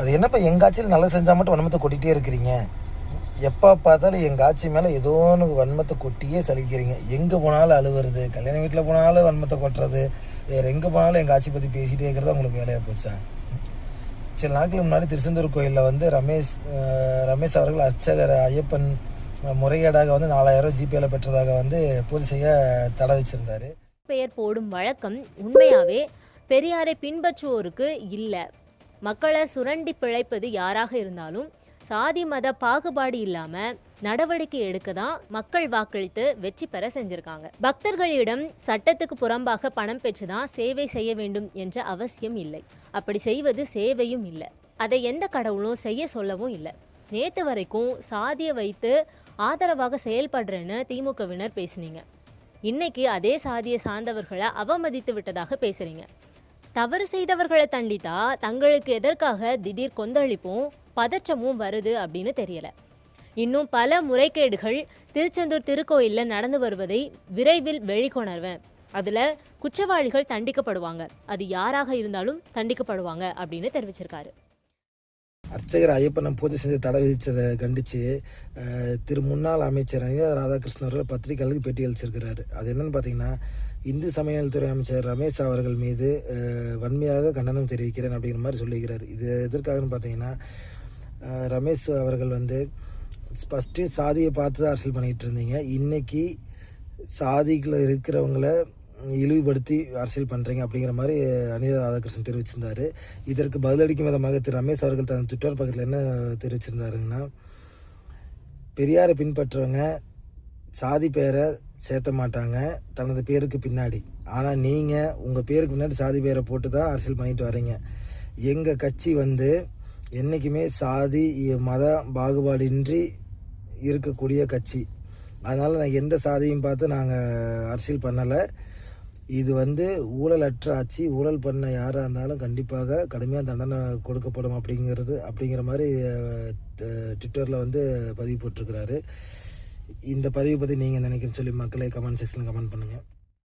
அது என்னப்பா எங்கள் ஆட்சியில் நல்லா செஞ்சால் மட்டும் வன்மத்தை கொட்டிகிட்டே இருக்கிறீங்க? எப்போ பார்த்தாலும் எங்கள் ஆட்சி மேலே ஏதோ ஒன்று வன்மத்தை கொட்டியே சலிக்கிறீங்க. எங்கே போனாலும் அழுவுறது, கல்யாண வீட்டில் போனாலும் வன்மத்தை கொட்டுறது, வேறு எங்கே போனாலும் எங்கள் ஆட்சி பற்றி பேசிகிட்டே இருக்கிறது உங்களுக்கு வேலையாக போச்சா? சில நாட்களுக்கு முன்னாடி திருச்செந்தூர் கோயிலில் வந்து ரமேஷ் அவர்கள் அர்ச்சகர் ஐயப்பன் முறைகேடாக வந்து 4000 ஜிபேல பெற்றதாக வந்து பூஜை செய்ய தடை வச்சிருந்தாரு. பெயர் போடும் வழக்கம் உண்மையாகவே பெரியாரை பின்பற்றுவோருக்கு இல்லை. மக்களை சுரண்டி பிழைப்பது யாராக இருந்தாலும் சாதி மத பாகுபாடு இல்லாமல் நடவடிக்கை எடுக்க தான் மக்கள் வாக்களித்து வெற்றி பெற செஞ்சுருக்காங்க. பக்தர்களிடம் சட்டத்துக்கு புறம்பாக பணம் பெற்று தான் சேவை செய்ய வேண்டும் என்ற அவசியம் இல்லை. அப்படி செய்வது சேவையும் இல்லை. அதை எந்த கடவுளும் செய்ய சொல்லவும் இல்லை. நேற்று வரைக்கும் சாதியை வைத்து ஆதரவாக செயல்படுறேன்னு திமுகவினர் பேசுனீங்க. இன்னைக்கு அதே சாதியை சார்ந்தவர்களை அவமதித்து விட்டதாக பேசுறீங்க. தவறு செய்தவர்களை தண்டித்தா தங்களுக்கு எதற்காக திடீர் கொந்தளிப்பும் பதற்றமும் வருது அப்படின்னு தெரியல. இன்னும் பல முறைகேடுகள் திருச்செந்தூர் திருக்கோயிலில் நடந்து வருவதை விரைவில் வெளிக்கொணர்வேன். அதில் குற்றவாளிகள் தண்டிக்கப்படுவாங்க. அது யாராக இருந்தாலும் தண்டிக்கப்படுவாங்க அப்படின்னு தெரிவிச்சிருக்காரு. அர்ச்சகர் ஐயப்பனை பூஜை செஞ்சு தடை விதித்ததை கண்டித்து முன்னாள் அமைச்சர் அனிதா ராதாகிருஷ்ணன் அவர்கள் பத்திரிகைகளுக்கு பேட்டி அளிச்சிருக்கிறாரு. அது என்னென்னு பார்த்தீங்கன்னா, இந்து சமயநலத்துறை அமைச்சர் ரமேஷ் அவர்கள் மீது வன்மையாக கண்டனம் தெரிவிக்கிறேன் அப்படிங்கிற மாதிரி சொல்லிக்கிறார். இது எதற்காகன்னு பார்த்தீங்கன்னா, ரமேஷ் அவர்கள் வந்து ஃபஸ்ட்டு சாதியை பார்த்து தான் அரசியல் பண்ணிகிட்டு இருந்தீங்க. இன்றைக்கி சாதிக்குள்ள இருக்கிறவங்கள இழிவுபடுத்தி அரசியல் பண்ணுறீங்க அப்படிங்கிற மாதிரி அனிதா ராதாகிருஷ்ணன் தெரிவிச்சிருந்தார். இதற்கு பதிலளிக்கும் விதமாக திரு ரமேஷ் அவர்கள் தன் ட்விட்டர் பக்கத்தில் என்ன தெரிவிச்சிருந்தாருங்கன்னா, பெரியாரை பின்பற்றுறவங்க சாதி பேரை சேர்த்த மாட்டாங்க தனது பேருக்கு பின்னாடி. ஆனால் நீங்கள் உங்கள் பேருக்கு பின்னாடி சாதி பேரை போட்டு தான் அரசியல் பண்ணிட்டு வரீங்க. எங்கள் கட்சி வந்து என்றைக்குமே சாதி மத பாகுபாடின்றி இருக்கக்கூடிய கட்சி. அதனால் நான் எந்த சாதியும் பார்த்து நாங்கள் அரசியல் பண்ணலை. இது வந்து ஊழலற்ற ஆட்சி. ஊழல் பண்ண யாராக இருந்தாலும் கண்டிப்பாக கடுமையாக தண்டனை கொடுக்கப்படும் அப்படிங்கிற மாதிரி ட்விட்டரில் வந்து பதிவு போட்டிருக்கிறாரு. இந்த பதிவை பற்றி நீங்கள் நினைக்கிறேன்னு சொல்லி மக்களை கமெண்ட் செக்ஷனில் கமெண்ட் பண்ணுங்கள்.